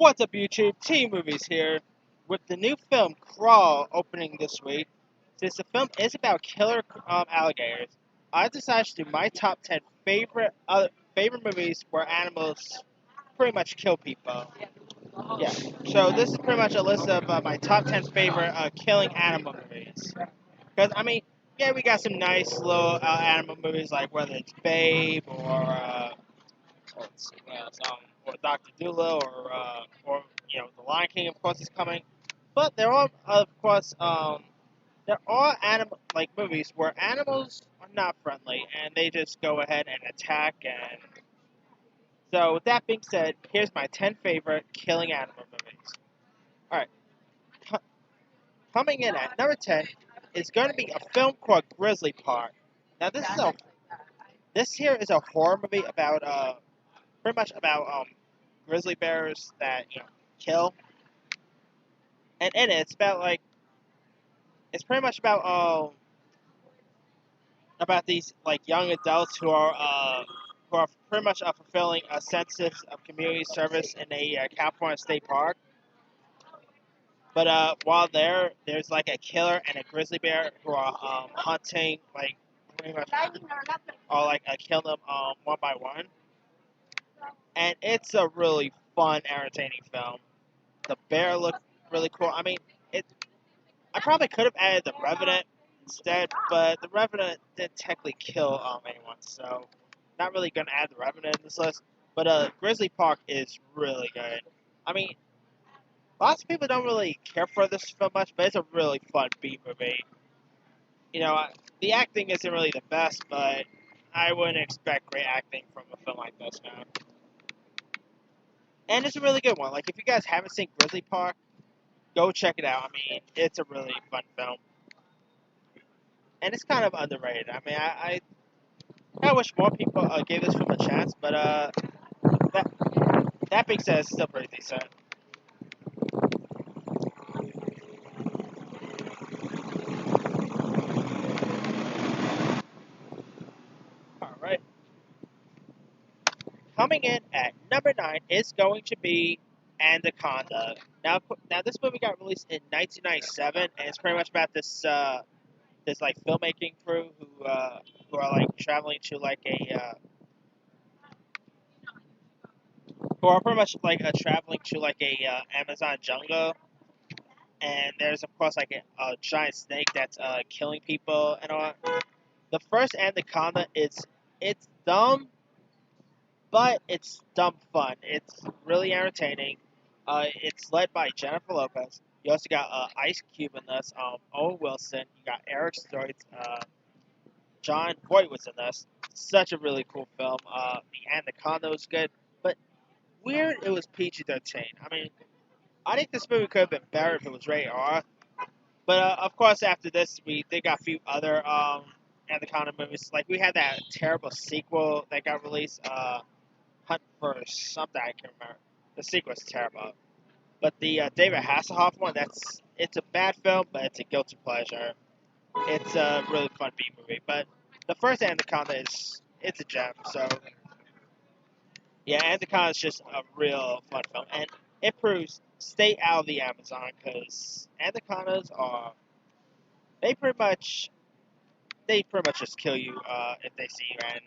What's up, YouTube? T Movies here with the new film Crawl opening this week. Since the film is about killer alligators, I decided to do my top 10 favorite movies where animals pretty much kill people. Yeah, so this is pretty much a list of my top 10 favorite killing animal movies. Because, I mean, yeah, we got some nice little animal movies like whether it's Babe let's see what else, or Doctor Dolittle, or The Lion King, of course, is coming. But they're all, of course, they're all animal like movies where animals are not friendly and they just go ahead and attack. And so, with that being said, here's my 10 favorite killing animal movies. All right, coming in at number 10 is going to be a film called Grizzly Park. Now, this here is a horror movie about pretty much about grizzly bears that kill. And in it, it's pretty much about these like young adults who are pretty much fulfilling a census of community service in a California state park. But while there's like a killer and a grizzly bear who are hunting like pretty much or like killing them one by one. And it's a really fun, entertaining film. The bear looked really cool. I mean, I probably could have added the Revenant instead, but the Revenant didn't technically kill anyone, so not really gonna add the Revenant in this list. But Grizzly Park is really good. I mean, lots of people don't really care for this film much, but it's a really fun B movie. The acting isn't really the best, but I wouldn't expect great acting from a film like this, man. And it's a really good one. Like, if you guys haven't seen Grizzly Park, go check it out. I mean, it's a really fun film. And it's kind of underrated. I mean, I wish more people gave this film a chance, but that that being said, it's still pretty decent. All right, coming in at number 9 is going to be Anaconda. Now this movie got released in 1997, and it's pretty much about this like filmmaking crew who are like traveling to like a who are pretty much like traveling to like a Amazon jungle, and there's of course like a giant snake that's killing people and all. The first Anaconda it's dumb, but it's dumb fun. It's really entertaining. It's led by Jennifer Lopez. You also got Ice Cube in this, Owen Wilson. You got Eric Stoltz. John Voight was in this. Such a really cool film. The Anaconda was good, but weird it was PG-13. I mean, I think this movie could have been better if it was rated R. But of course, after this, they got a few other Anaconda movies. Like we had that terrible sequel that got released, Hunt for something I can't remember. The sequel's terrible. But the David Hasselhoff one, it's a bad film, but it's a guilty pleasure. It's a really fun B movie. But the first Anaconda it's a gem. So yeah, Anaconda is just a real fun film, and it proves stay out of the Amazon because anacondas are they pretty much just kill you if they see you. And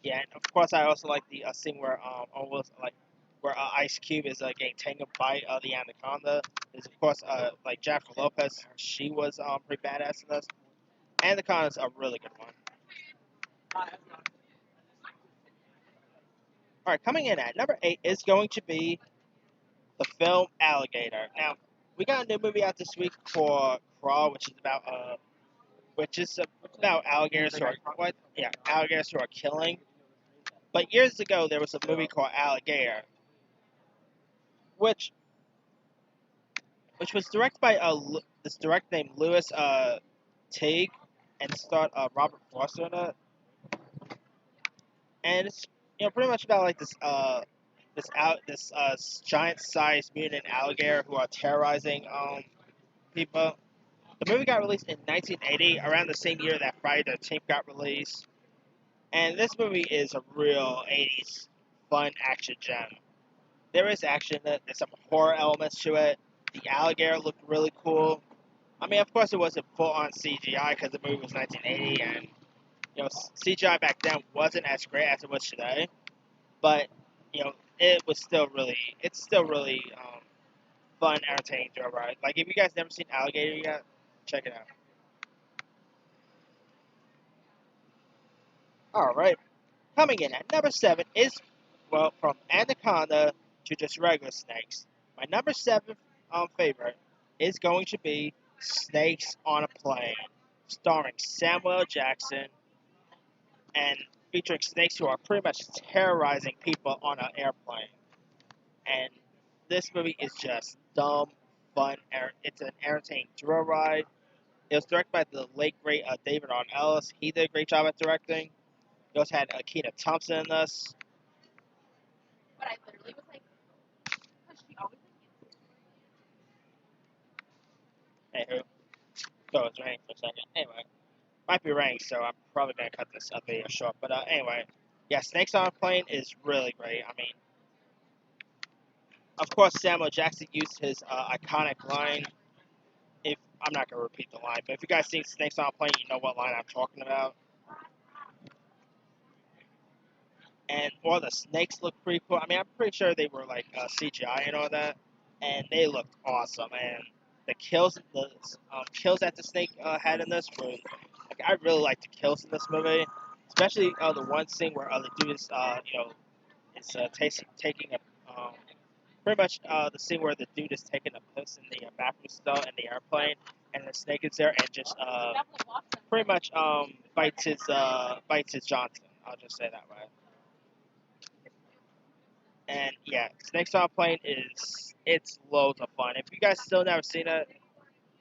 yeah, and of course I also like the scene where almost like where Ice Cube is getting tangled by the anaconda. There's of course like Jennifer Lopez, she was pretty badass in this. Anaconda's a really good one. All right, coming in at number 8 is going to be the film Alligator. Now, we got a new movie out this week for Crawl, which is about alligators who are alligators who are killing. But years ago, there was a movie called Alligator, which was directed by this director named Louis Teague, and starred Robert Foster in it. And it's pretty much about like this giant sized mutant alligator who are terrorizing people. The movie got released in 1980, around the same year that Friday the 13th got released. And this movie is a real 80s fun action gem. There is action in it. There's some horror elements to it. The alligator looked really cool. I mean, of course, it wasn't full on CGI because the movie was 1980, and CGI back then wasn't as great as it was today. But it's still really fun, entertaining to ride. Like if you guys never seen Alligator yet, check it out. All right, coming in at number 7 is from Anaconda to just regular snakes. My number 7 favorite is going to be Snakes on a Plane, starring Samuel L. Jackson and featuring snakes who are pretty much terrorizing people on an airplane. And this movie is just dumb, fun. It's an entertaining thrill ride. It was directed by the late great David Arn Ellis. He did a great job at directing. We also had Keena Thompson in this. Anywho, so it's raining for a second. Anyway, might be raining, so I'm probably gonna cut this video short. But anyway, yeah, Snakes on a Plane is really great. I mean, of course, Samuel Jackson used his iconic line. If I'm not gonna repeat the line, but if you guys seen Snakes on a Plane, you know what line I'm talking about. And all the snakes look pretty cool. I mean, I'm pretty sure they were like CGI and all that, and they looked awesome. And the kills that the snake had in this were, like, I really like the kills in this movie, especially the one scene where the dude is, taking a, pretty much the scene where the dude is taking a piss in the bathroom stall in the airplane, and the snake is there and just pretty much bites his Johnson. I'll just say that way. And yeah, Snakes on a Plane it's loads of fun. If you guys still never seen it,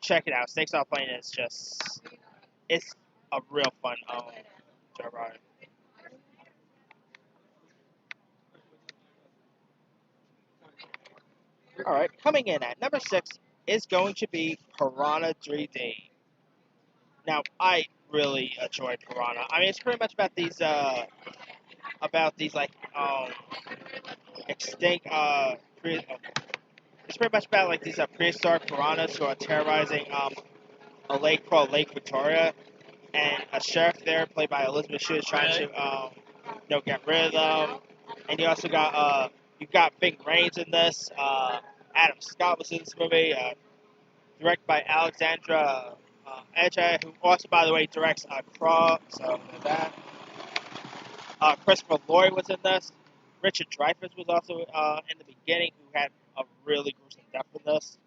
check it out. Snakes on a Plane is just it's a real fun job ride. All right, coming in at number 6 is going to be Piranha 3D. Now, I really enjoy Piranha. I mean, it's pretty much about these like extinct it's pretty much about like these prehistoric piranhas who are terrorizing a lake called Lake Victoria, and a sheriff there, played by Elizabeth Shue, is trying to get rid of them. And you got Big Brains in this. Adam Scott was in this movie, directed by Alexandra Edge, who also, by the way, directs Crawl. So there's that. Christopher Lloyd was in this. Richard Dreyfuss was also in the beginning, who had a really gruesome death in this.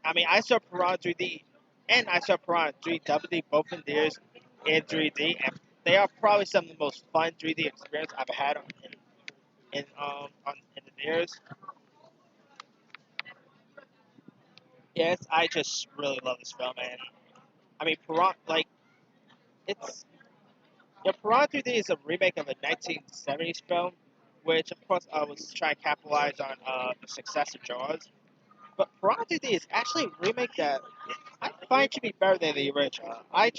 I mean, I saw Piranha 3D and I saw Piranha 3 WD, both in theaters in 3D, and they are probably some of the most fun 3D experience I've had in the theaters. Yes, I just really love this film, and I mean, Piranha, like, it's Piranha 3D is a remake of a 1970s film, which of course was trying to capitalize on the success of Jaws. But Piranha 3D is actually a remake that I find to be better than the original. I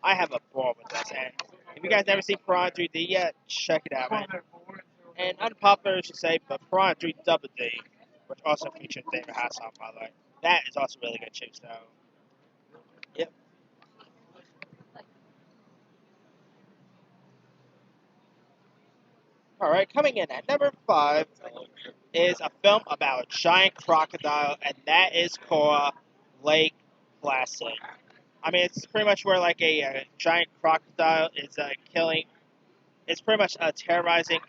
have a ball with this, and if you guys never seen Piranha 3D yet, check it out, man. And unpopular to say, but Piranha 3 Double D, which also features David Hasselhoff, by the way, that is also really good too. So, yep. All right, coming in at number 5 is a film about a giant crocodile, and that is called Lake Placid. I mean, it's pretty much where like a giant crocodile is killing. It's pretty much terrorizing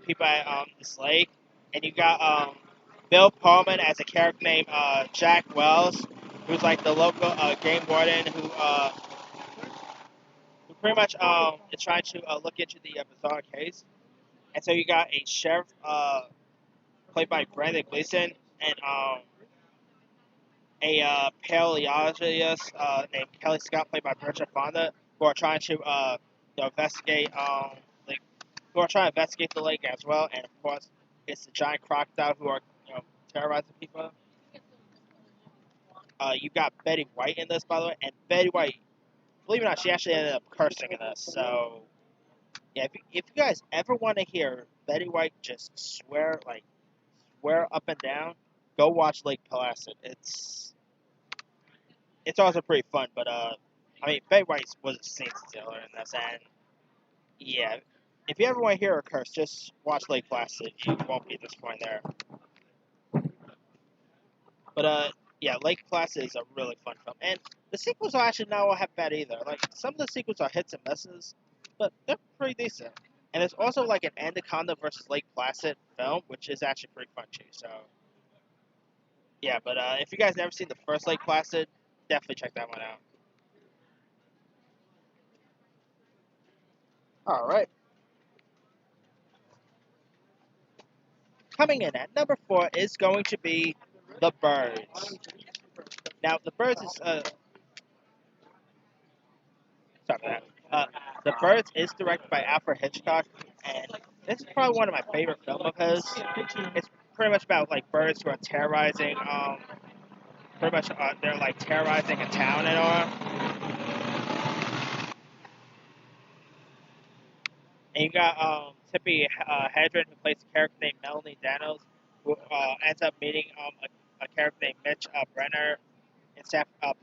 people at this lake, and you got Bill Pullman as a character named Jack Wells, who's like the local game warden who pretty much is trying to look into the bizarre case. And so you got a sheriff played by Brandon Gleeson and a paleologist named Kelly Scott played by Bridget Fonda, who are trying to investigate like who are trying to investigate the lake as well. And of course, it's the giant crocodile who are terrorizing people. You got Betty White in this, by the way, and Betty White, believe it or not, she actually ended up cursing in this. So Yeah, if you guys ever want to hear Betty White just swear up and down, go watch Lake Placid. It's also pretty fun, but I mean Betty White was a saint stealer in this, and yeah, if you ever want to hear her curse, just watch Lake Placid. You won't be disappointed there. But yeah, Lake Placid is a really fun film, and the sequels are actually not all have bad either. Like some of the sequels are hits and misses, but they're pretty decent. And there's also like an Anaconda versus Lake Placid film, which is actually pretty fun too. So yeah, but if you guys never seen the first Lake Placid, definitely check that one out. All right, coming in at number 4 is going to be The Birds. Now, The Birds is sorry for that. The Birds is directed by Alfred Hitchcock, and this is probably one of my favorite films of his. It's pretty much about like birds who are terrorizing. Pretty much they're like terrorizing a town and all. And you got Tippi Hedren, who plays a character named Melanie Daniels, who ends up meeting a character named Mitch Brenner,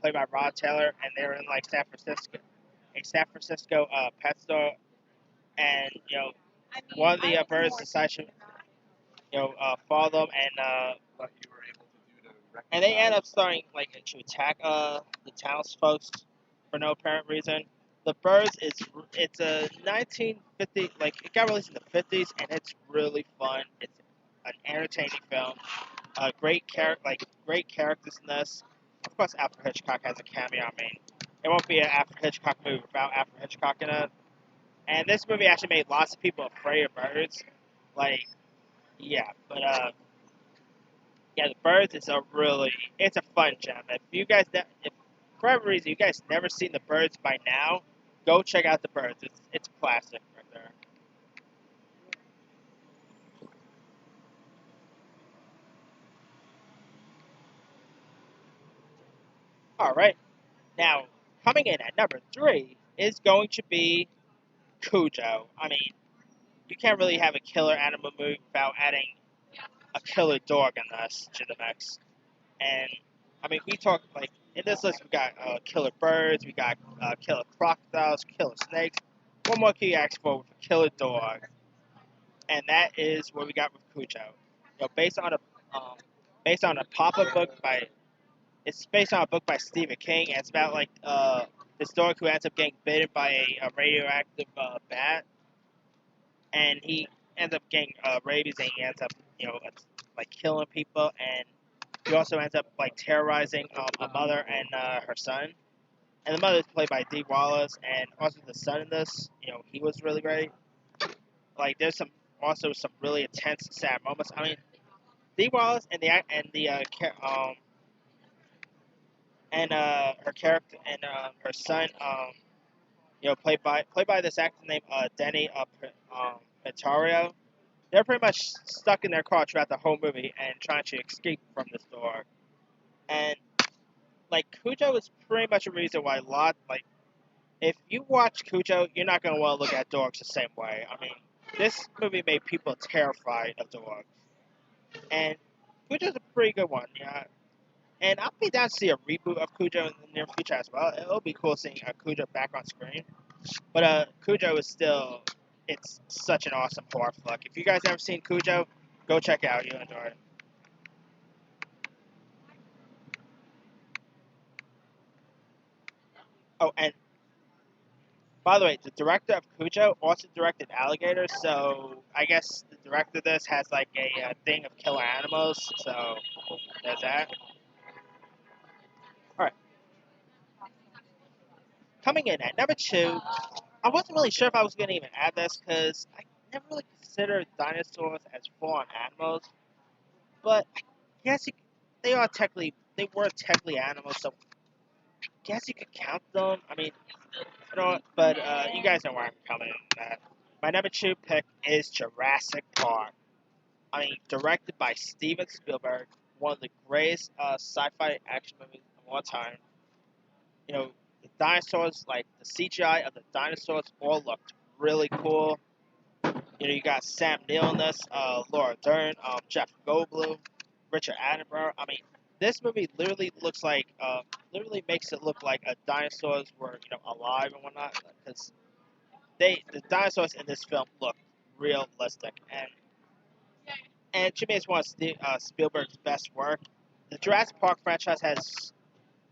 played by Rod Taylor, and they're in like San Francisco pet store, and one of the birds decides to follow them, and they end up starting like to attack the townsfolk for no apparent reason. The Birds it's a 1950 like it got released in the 50s, and it's really fun. It's an entertaining film. Great characters in this. Of course, Alfred Hitchcock has a cameo. I mean, it won't be an Alfred Hitchcock movie without Alfred Hitchcock in it. And this movie actually made lots of people afraid of birds. Like, yeah, but yeah, The Birds is it's a fun gem. If you guys, if for whatever reason you guys never seen The Birds by now, go check out The Birds. It's classic right there. All right, now coming in at number 3 is going to be Cujo. I mean, you can't really have a killer animal movie without adding a killer dog in this to the mix. And I mean, we talk like in this list we got killer birds, we got killer crocodiles, killer snakes. What more can you ask for with a killer dog? And that is what we got with Cujo. Um, based on a pop-up book by it's based on a book by Stephen King, and it's about like this dog who ends up getting bitten by a radioactive bat, and he ends up getting rabies, and he ends up like killing people, and he also ends up like terrorizing a mother and her son. And the mother is played by Dee Wallace, and also the son in this, he was really great. Like there's some really intense, sad moments. I mean, Dee Wallace and her character and her son, played by this actor named Denny Pitario. They're pretty much stuck in their car throughout the whole movie and trying to escape from this door. And like Cujo is pretty much a reason why if you watch Cujo, you're not gonna want to look at dogs the same way. I mean, this movie made people terrified of dogs, and Cujo's a pretty good one. Yeah, and I'll be down to see a reboot of Cujo in the near future as well. It'll be cool seeing Cujo back on screen. But Cujo is still, it's such an awesome horror flick. If you guys haven't seen Cujo, go check it out. You'll enjoy it. Oh, and by the way, the director of Cujo also directed Alligator, so I guess the director of this has like a thing of killer animals, so there's that. Alright, coming in at number 2, I wasn't really sure if I was going to even add this because I never really considered dinosaurs as full-on animals, but I guess they were technically animals, so I guess you could count them. I mean, but you guys know where I'm coming at. My number 2 pick is Jurassic Park. I mean, directed by Steven Spielberg, one of the greatest sci-fi action movies of all time. The dinosaurs, like the CGI of the dinosaurs, all looked really cool. You got Sam Neill in this, Laura Dern, Jeff Goldblum, Richard Attenborough. I mean, this movie literally looks like, literally makes it look like dinosaurs were, alive and whatnot. Because the dinosaurs in this film look realistic, and to me, it's one of Spielberg's best work. The Jurassic Park franchise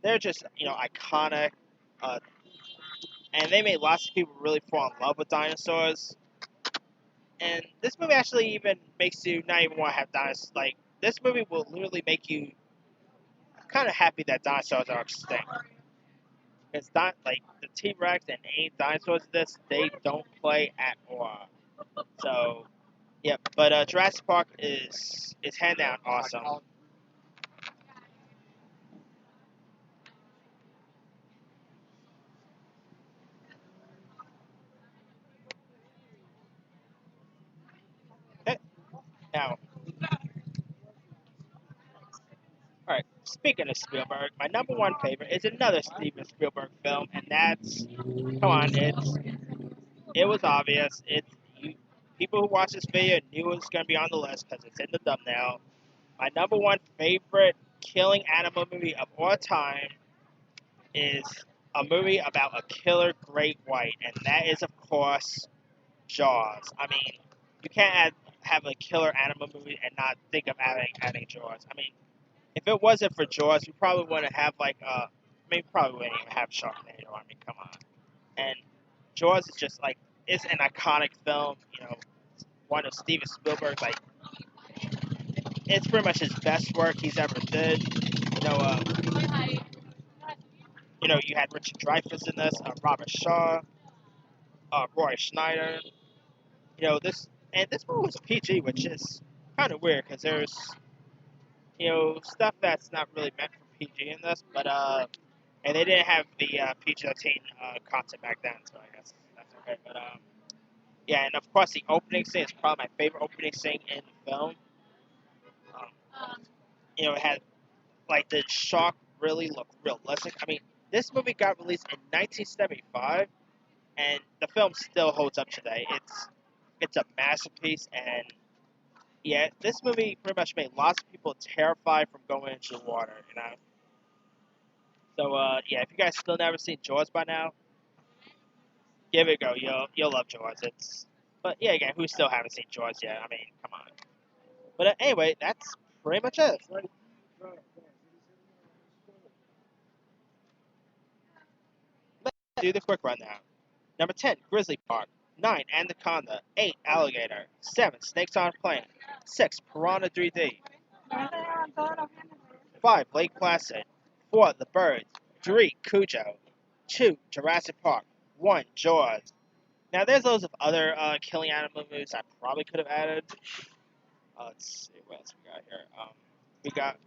they're just iconic, uh, and they made lots of people really fall in love with dinosaurs. And this movie actually even makes you not even want to have dinosaurs. Like, this movie will literally make you kind of happy that dinosaurs are extinct. It's not like the T Rex and any dinosaurs in this, they don't play at all. So, yeah, but Jurassic Park is hand down awesome. Okay, now, alright, speaking of Spielberg, my number one favorite is another Steven Spielberg film, and that's, come on, it was obvious. People who watched this video knew it was going to be on the list because it's in the thumbnail. My number one favorite killing animal movie of all time is a movie about a killer great white, and that is, of course, Jaws. I mean, you can't have a killer animal movie and not think of adding Jaws. I mean, if it wasn't for Jaws, we probably wouldn't have probably wouldn't even have Sharknado. I mean, come on. And Jaws is just like, it's an iconic film. One of Steven Spielberg's, like, it's pretty much his best work he's ever did. You know, uh, you had Richard Dreyfuss in this, Robert Shaw, Roy Schneider. This movie was PG, which is kind of weird because there's stuff that's not really meant for PG in this, but and they didn't have the PG-13 content back then, so I guess that's okay. But yeah, and of course the opening scene is probably my favorite opening scene in the film. It had, like, the shark really looked realistic. I mean, this movie got released in 1975, and the film still holds up today. It's a masterpiece, and yeah, this movie pretty much made lots of people terrified from going into the water. So yeah, if you guys still never seen Jaws by now, give it a go. You'll love Jaws. But yeah, again, who still haven't seen Jaws yet? I mean, come on. But anyway, that's pretty much it. Let's do the quick rundown. Number 10, Grizzly Park. 9, Anaconda. 8, Alligator. 7, Snakes on a Plane. 6, Piranha 3D. 5, Lake Placid. 4, The Birds. 3, Cujo. 2, Jurassic Park. 1, Jaws. Now, there's loads of other killing animal movies I probably could have added. Let's see, what else we got here? We got,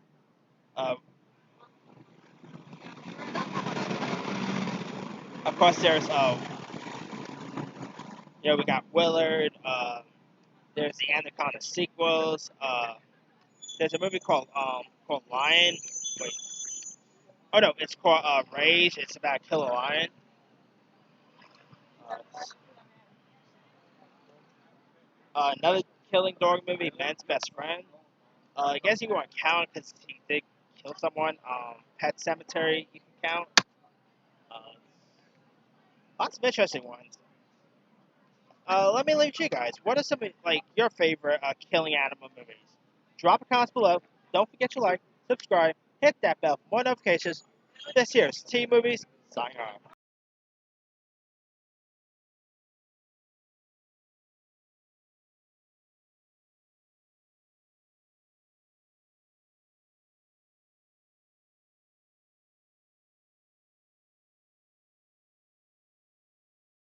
of course, there's, we got Willard. There's the Anaconda sequels. There's a movie called Lion. Wait. Oh no, it's called Rage. It's about Killer Lion. Another killing dog movie, Man's Best Friend. I guess you want to count because he did kill someone. Pet Cemetery, you can count. Uh, Lots of interesting ones. Let me leave you guys. What are some, like, your favorite killing animal movies? Drop a comment below. Don't forget to like, subscribe, hit that bell for more notifications. This here is T Movies, signing off.